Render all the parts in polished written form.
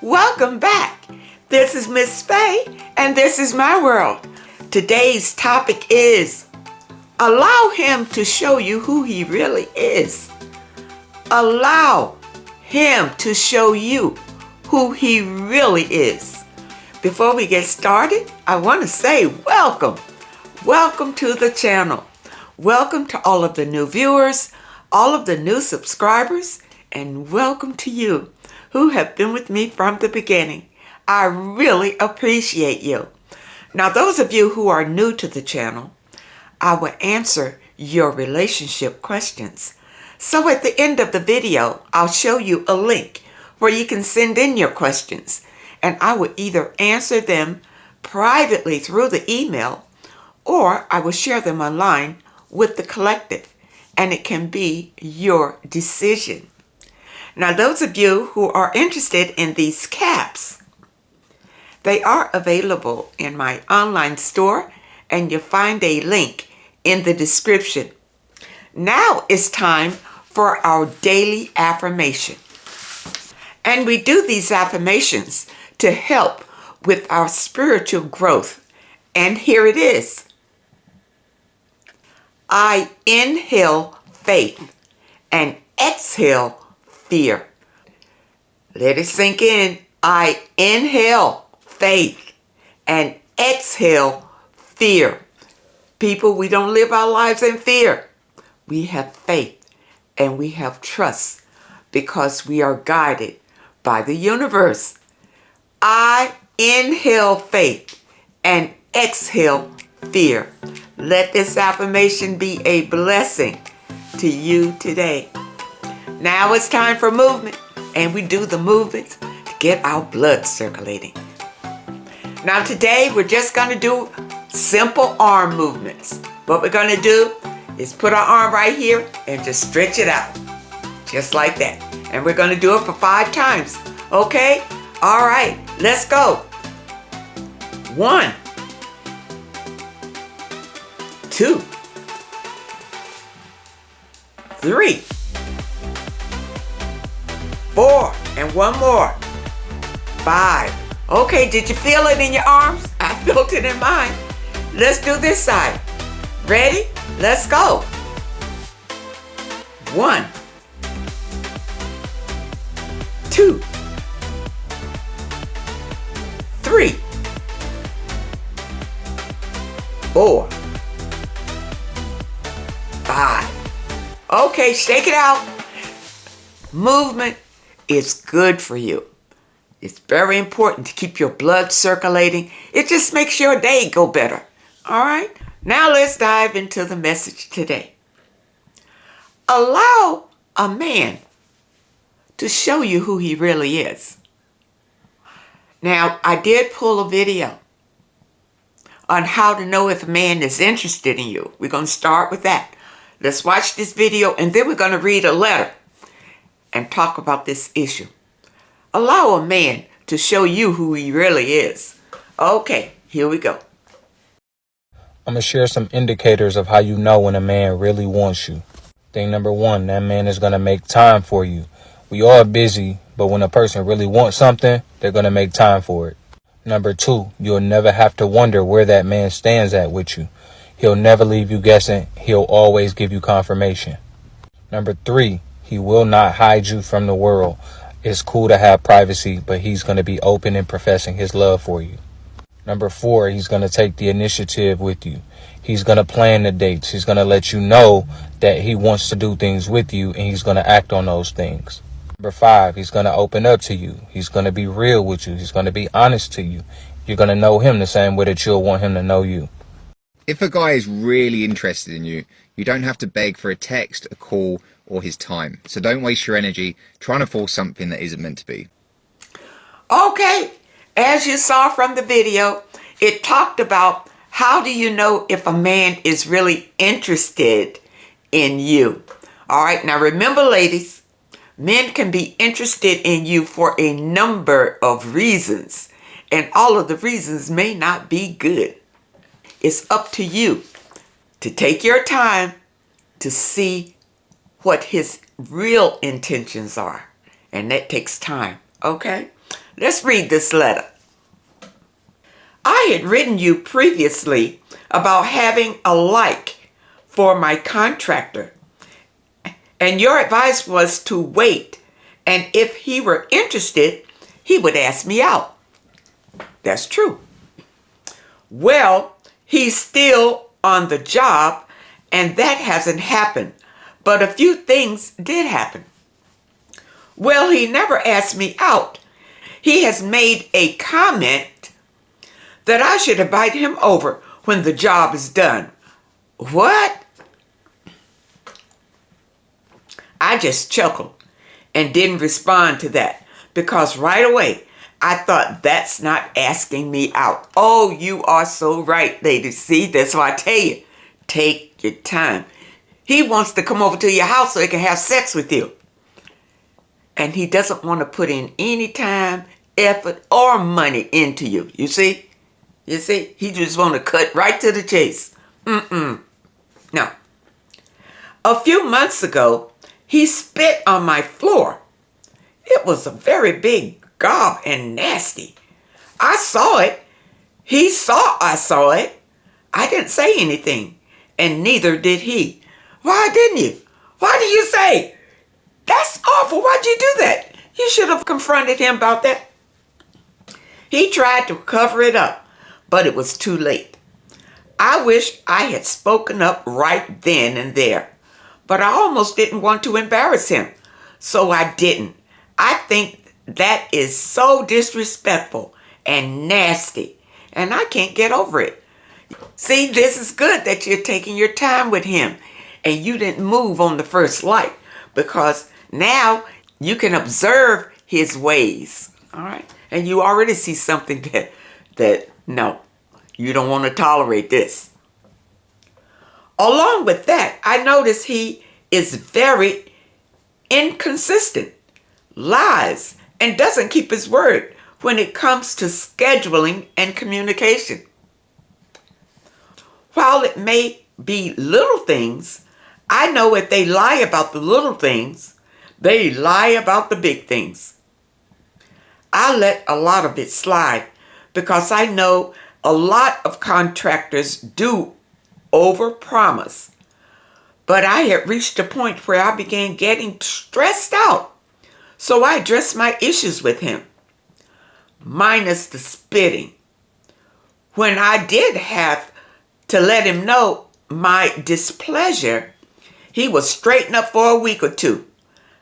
Welcome back. This is Miss Faye, and this is my world. Today's topic is allow him to show you who he really is. Allow him to show you who he really is. Before we get started, I want to say welcome. Welcome to the channel. Welcome to all of the new viewers, all of the new subscribers, and welcome to you who have been with me from the beginning. I really appreciate you. Now, those of you who are new to the channel, I will answer your relationship questions. So at the end of the video, I'll show you a link where you can send in your questions, and I will either answer them privately through the email, or I will share them online with the collective, and it can be your decision. Now, those of you who are interested in these caps, they are available in my online store, and you'll find a link in the description. Now it's time for our daily affirmation. And we do these affirmations to help with our spiritual growth. And here it is. I inhale faith and exhale fear. Let it sink in. I inhale faith and exhale fear. People, we don't live our lives in fear. We have faith and we have trust because we are guided by the universe. I inhale faith and exhale fear. Let this affirmation be a blessing to you today. Now it's time for movement, and we do the movements to get our blood circulating. Now today we're just going to do simple arm movements. What we're going to do is put our arm right here and just stretch it out. Just like that. And we're going to do it for 5 times. Okay? All right. Let's go. 1, 2, 3, 4, and one more. 5. Okay, did you feel it in your arms? I felt it in mine. Let's do this side. Ready? Let's go. 1, 2, 3, 4, 5. Okay, shake it out. Movement is good for you. It's very important to keep your blood circulating. It just makes your day go better. All right? Now let's dive into the message today. Allow a man to show you who he really is. Now, I did pull a video on how to know if a man is interested in you. We're going to start with that. Let's watch this video, and then we're going to read a letter and talk about this issue. Allow a man to show you who he really is. Okay, here we go. I'm going to share some indicators of how you know when a man really wants you. Thing number 1, that man is going to make time for you. We all busy, but when a person really wants something, they're going to make time for it. Number 2, you'll never have to wonder where that man stands at with you. He'll never leave you guessing. He'll always give you confirmation. Number 3, he will not hide you from the world. It's cool to have privacy, but he's going to be open and professing his love for you. Number 4, he's going to take the initiative with you. He's going to plan the dates. He's going to let you know that he wants to do things with you, and he's going to act on those things. Number 5, he's going to open up to you. He's going to be real with you. He's going to be honest to you. You're going to know him the same way that you'll want him to know you. If a guy is really interested in you, you don't have to beg for a text, a call, or his time. So don't waste your energy trying to force something that isn't meant to be. Okay, as you saw from the video, it talked about how do you know if a man is really interested in you. All right, now remember, ladies, men can be interested in you for a number of reasons, and all of the reasons may not be good. It's up to you to take your time to see what his real intentions are. And that takes time, okay? Let's read this letter. I had written you previously about having a like for my contractor, and your advice was to wait, and if he were interested, he would ask me out. That's true. Well, he's still on the job, and that hasn't happened, but a few things did happen. Well, he never asked me out. He has made a comment that I should invite him over when the job is done. What? I just chuckled and didn't respond to that because right away I thought, that's not asking me out. Oh, you are so right, ladies. See, that's why I tell you, take your time. He wants to come over to your house so he can have sex with you. And he doesn't want to put in any time, effort, or money into you. You see? You see? He just want to cut right to the chase. No. A few months ago, he spit on my floor. It was a very big gob and nasty. I saw it. He saw I saw it. I didn't say anything, and neither did he. Why didn't you? Why did you say? That's awful. Why'd you do that? You should have confronted him about that. He tried to cover it up, but it was too late. I wish I had spoken up right then and there, but I almost didn't want to embarrass him, so I didn't. I think that is so disrespectful and nasty, and I can't get over it. See, this is good that you're taking your time with him, and you didn't move on the first light, because now you can observe his ways, all right? And you already see something that no, you don't want to tolerate this. Along with that, I notice he is very inconsistent, lies, and doesn't keep his word when it comes to scheduling and communication. While it may be little things, I know if they lie about the little things, they lie about the big things. I let a lot of it slide because I know a lot of contractors do overpromise. But I had reached a point where I began getting stressed out. So I addressed my issues with him, minus the spitting. When I did have to let him know my displeasure, he would straighten up for a week or two,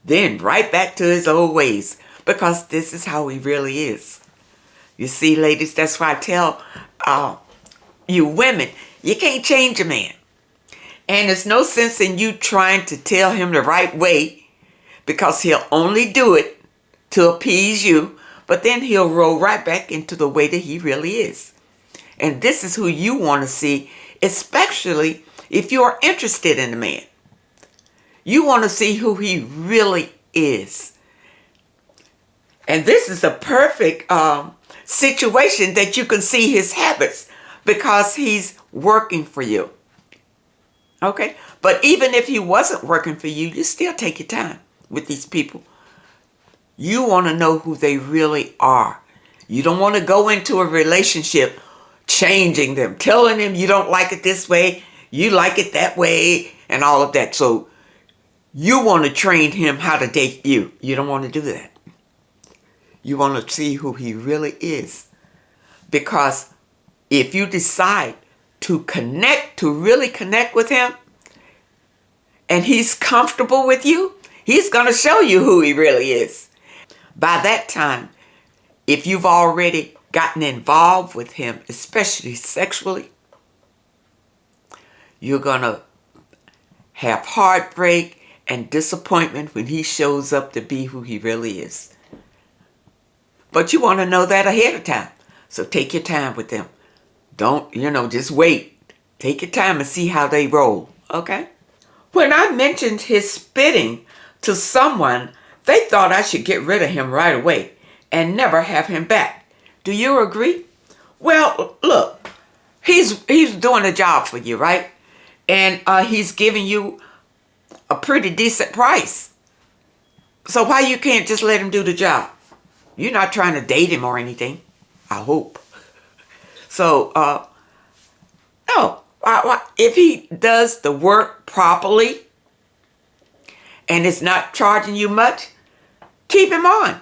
then right back to his old ways, because this is how he really is. You see, ladies, that's why I tell you women, you can't change a man. And there's no sense in you trying to tell him the right way, because he'll only do it to appease you, but then he'll roll right back into the way that he really is. And this is who you want to see, especially if you are interested in the man. You want to see who he really is. And this is a perfect situation that you can see his habits because he's working for you. Okay? But even if he wasn't working for you, you still take your time with these people. You want to know who they really are. You don't want to go into a relationship changing them, telling them you don't like it this way, you like it that way, and all of that. So you want to train him how to date you. You don't want to do that. You want to see who he really is. Because if you decide to really connect with him, and he's comfortable with you, he's going to show you who he really is. By that time, if you've already gotten involved with him, especially sexually, you're going to have heartbreak and disappointment when he shows up to be who he really is. But you want to know that ahead of time. So take your time with them. Don't, just wait. Take your time and see how they roll, okay? When I mentioned his spitting to someone, they thought I should get rid of him right away and never have him back. Do you agree? Well, look, he's doing a job for you, right? And he's giving you a pretty decent price. So why you can't just let him do the job? You're not trying to date him or anything. I hope. So, no. If he does the work properly and is not charging you much, keep him on.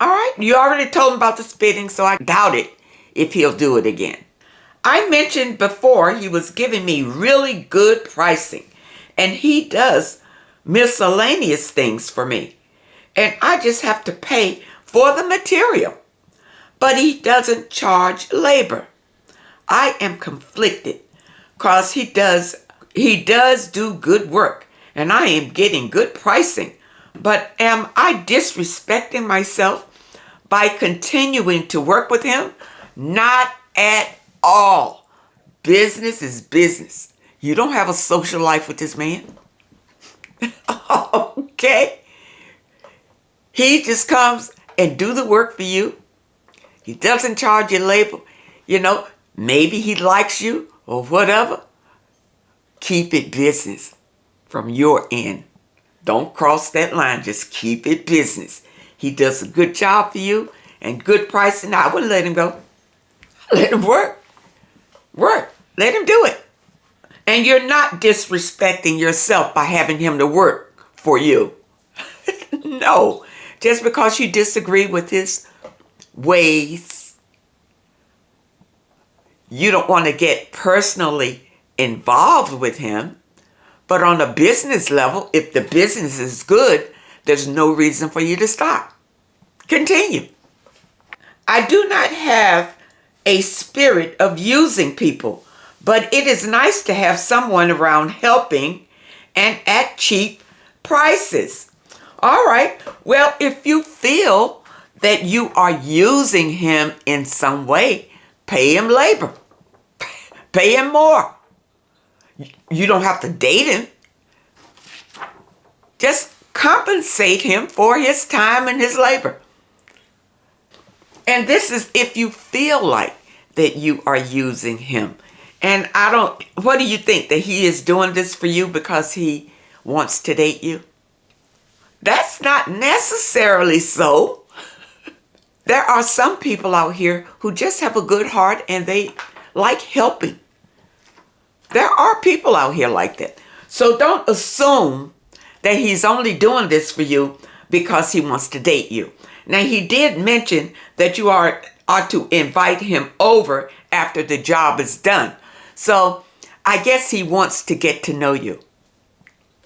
All right? You already told him about the spitting, so I doubt it if he'll do it again. I mentioned before he was giving me really good pricing, and he does miscellaneous things for me. And I just have to pay for the material. But he doesn't charge labor. I am conflicted because he does do good work, and I am getting good pricing. But am I disrespecting myself by continuing to work with him? Not at all. Business is business. You don't have a social life with this man. Okay? He just comes and do the work for you. He doesn't charge you labor. Maybe he likes you or whatever. Keep it business from your end. Don't cross that line. Just keep it business. He does a good job for you and good pricing. I wouldn't let him go. Let him work. Work. Let him do it. And you're not disrespecting yourself by having him to work for you. No. Just because you disagree with his ways, you don't want to get personally involved with him. But on a business level, if the business is good, there's no reason for you to stop. Continue. I do not have a spirit of using people, but it is nice to have someone around helping and at cheap prices. All right. Well, if you feel that you are using him in some way, pay him labor. Pay him more. You don't have to date him. Just compensate him for his time and his labor. And this is if you feel like that you are using him. And what do you think? That he is doing this for you because he wants to date you? That's not necessarily so. There are some people out here who just have a good heart and they like helping. There are people out here like that. So don't assume that he's only doing this for you because he wants to date you. Now, he did mention that you ought to invite him over after the job is done. So I guess he wants to get to know you.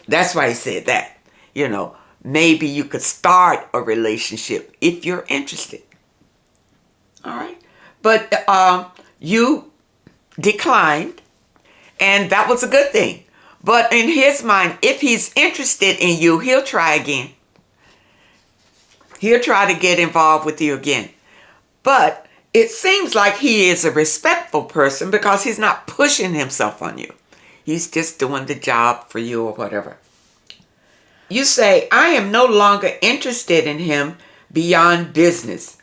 That's why he said that. Maybe you could start a relationship if you're interested. All right. But you declined, and that was a good thing. But in his mind, if he's interested in you, he'll try again. He'll try to get involved with you again. But it seems like he is a respectful person because he's not pushing himself on you. He's just doing the job for you or whatever. You say, I am no longer interested in him beyond business,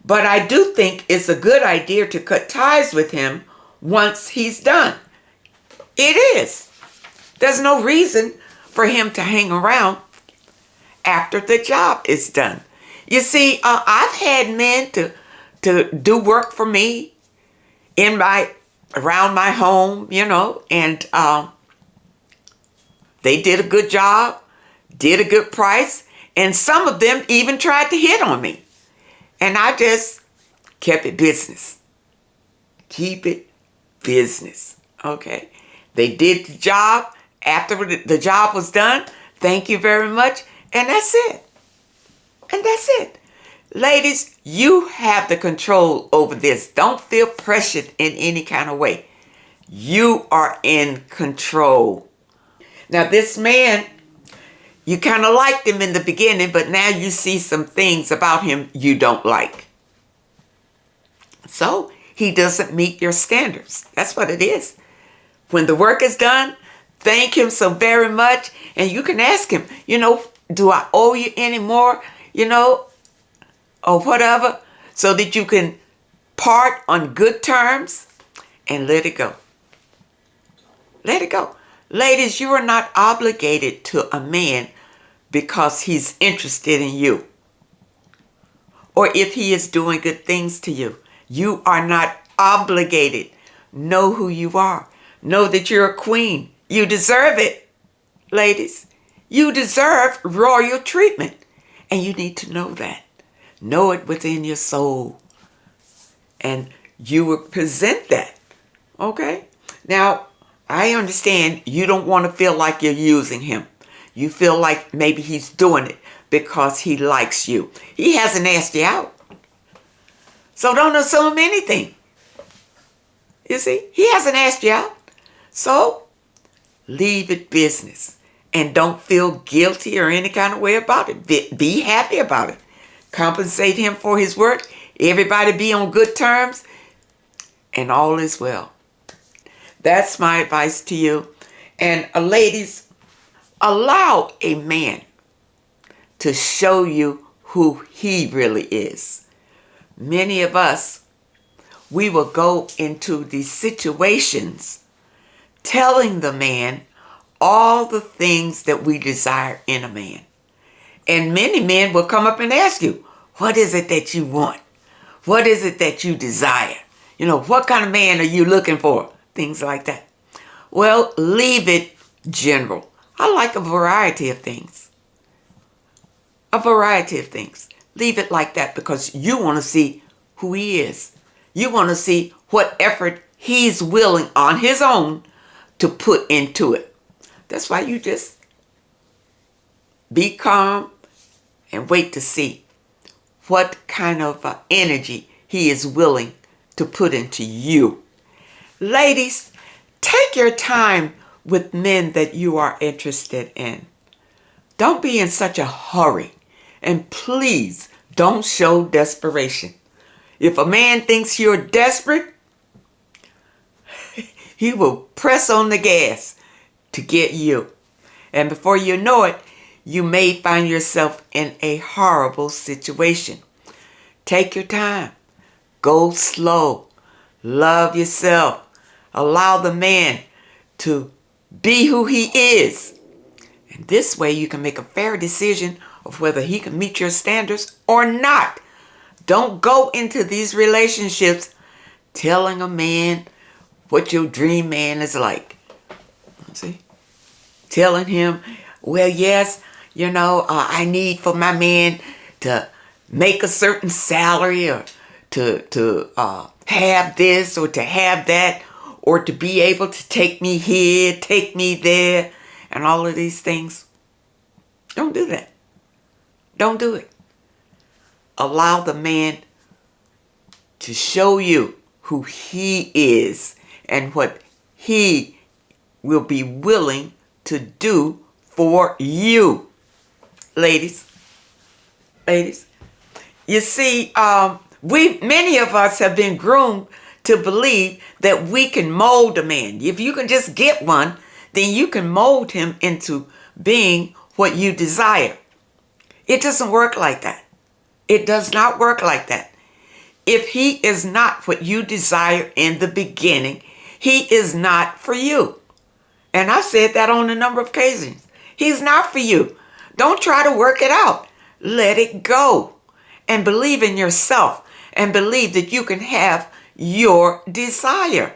but I do think it's a good idea to cut ties with him once he's done. It is. There's no reason for him to hang around after the job is done. You see, I've had men to do work for me around my home, and they did a good job, did a good price, and some of them even tried to hit on me. And I just kept it business. Keep it business, okay? They did the job. After the job was done, thank you very much, and that's it. And that's it. Ladies, you have the control over this. Don't feel pressured in any kind of way. You are in control. Now, this man, you kind of liked him in the beginning, but now you see some things about him you don't like. So, he doesn't meet your standards. That's what it is. When the work is done, thank him so very much. And you can ask him, do I owe you any more, or whatever, so that you can part on good terms and let it go. Let it go. Ladies, you are not obligated to a man because he's interested in you or if he is doing good things to you. You are not obligated. Know who you are. Know that you're a queen. You deserve it, ladies. You deserve royal treatment. And you need to know that. Know it within your soul. And you will present that. Okay? Now, I understand you don't want to feel like you're using him. You feel like maybe he's doing it because he likes you. He hasn't asked you out. So don't assume anything. You see, he hasn't asked you out. So leave it business. And don't feel guilty or any kind of way about it. Be happy about it. Compensate him for his work. Everybody be on good terms. And all is well. That's my advice to you. And ladies, allow a man to show you who he really is. Many of us, we will go into these situations telling the man all the things that we desire in a man. And many men will come up and ask you, what is it that you want? What is it that you desire? What kind of man are you looking for? Things like that. Well, leave it general. I like a variety of things. A variety of things. Leave it like that because you want to see who he is. You want to see what effort he's willing on his own to put into it. That's why you just be calm and wait to see what kind of energy he is willing to put into you. Ladies, take your time with men that you are interested in. Don't be in such a hurry. And please don't show desperation. If a man thinks you're desperate, he will press on the gas to get you. And before you know it, you may find yourself in a horrible situation. Take your time. Go slow. Love yourself. Allow the man to be who he is. And this way you can make a fair decision of whether he can meet your standards or not. Don't go into these relationships telling a man what your dream man is like. See? Telling him, well, yes, I need for my man to make a certain salary or to have this or to have that or to be able to take me here, take me there, and all of these things. Don't do that. Don't do it. Allow the man to show you who he is and what he will be willing to do for you. Ladies, you see, many of us have been groomed to believe that we can mold a man. If you can just get one, then you can mold him into being what you desire. It doesn't work like that. It does not work like that. If he is not what you desire in the beginning, he is not for you. And I've said that on a number of occasions. He's not for you. Don't try to work it out. Let it go. And believe in yourself. And believe that you can have your desire.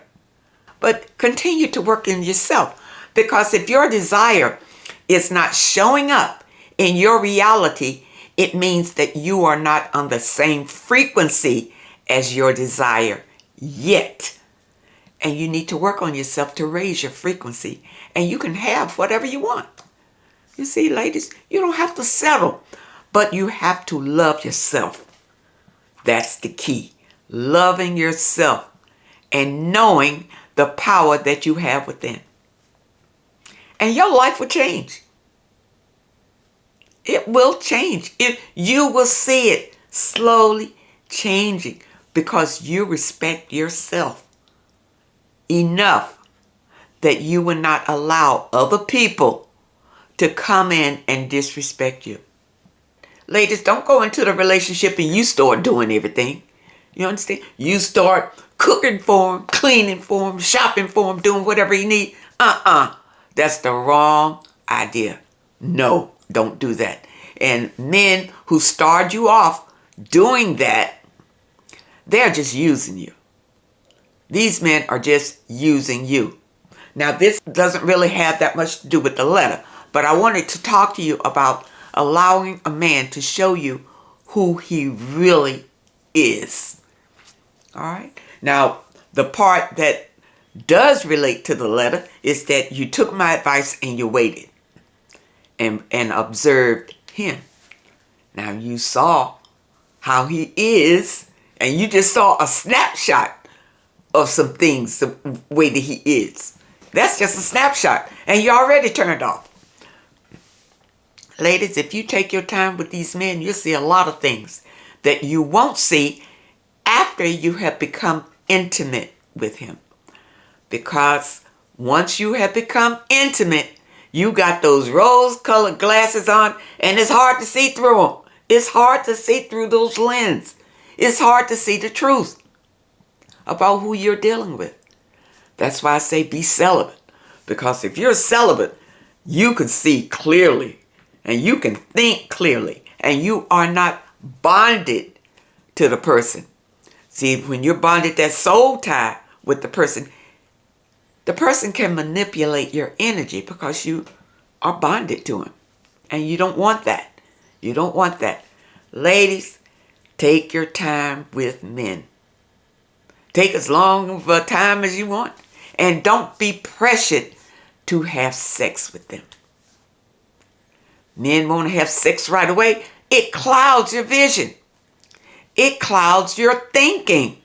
But continue to work in yourself. Because if your desire is not showing up in your reality, it means that you are not on the same frequency as your desire yet. And you need to work on yourself to raise your frequency. And you can have whatever you want. You see, ladies, you don't have to settle, but you have to love yourself. That's the key. Loving yourself and knowing the power that you have within. And your life will change. It will change. You will see it slowly changing because you respect yourself enough that you will not allow other people to come in and disrespect you. Ladies, don't go into the relationship and you start doing everything. You understand? You start cooking for him, cleaning for him, shopping for him, doing whatever he needs. That's the wrong idea. No, don't do that. And men who start you off doing that, they're just using you. These men are just using you. Now, this doesn't really have that much to do with the letter, but I wanted to talk to you about allowing a man to show you who he really is. All right? Now, the part that does relate to the letter is that you took my advice and you waited and observed him. Now, you saw how he is, and you just saw a snapshot of some things, the way that he is. That's just a snapshot, and you're already turned off. Ladies, if you take your time with these men, you'll see a lot of things that you won't see after you have become intimate with him. Because once you have become intimate, you got those rose-colored glasses on, and it's hard to see through them. It's hard to see through those lenses. It's hard to see the truth about who you're dealing with. That's why I say be celibate. Because if you're celibate, you can see clearly, and you can think clearly, and you are not bonded to the person. See, when you're bonded, that soul tie with the person can manipulate your energy because you are bonded to him. And you don't want that. You don't want that. Ladies, take your time with men. Take as long of a time as you want. And don't be pressured to have sex with them. Men want to have sex right away. It clouds your vision. It clouds your thinking.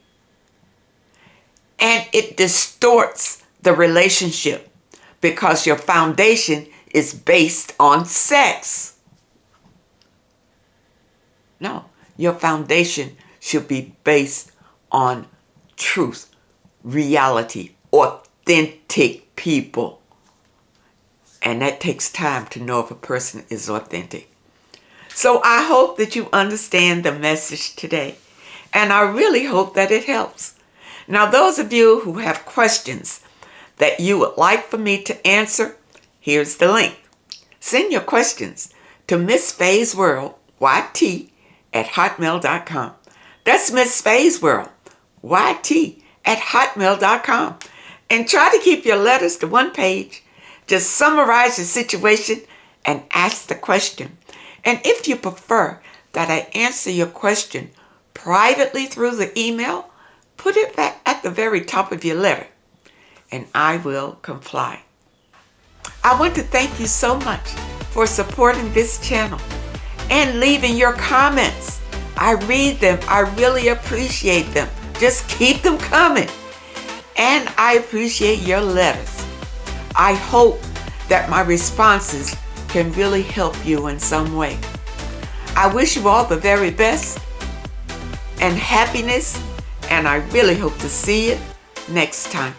And it distorts the relationship because your foundation is based on sex. No, your foundation should be based on truth, reality, authentic people. And that takes time to know if a person is authentic. So I hope that you understand the message today. And I really hope that it helps. Now, those of you who have questions that you would like for me to answer, here's the link. Send your questions to Miss Faye's World, YT, at hotmail.com. That's Miss Faye's World, YT, at hotmail.com. And try to keep your letters to one page. Just summarize the situation and ask the question. And if you prefer that I answer your question privately through the email, put it back at the very top of your letter, and I will comply. I want to thank you so much for supporting this channel and leaving your comments. I read them. I really appreciate them. Just keep them coming. And I appreciate your letters. I hope that my responses can really help you in some way. I wish you all the very best and happiness, and I really hope to see you next time.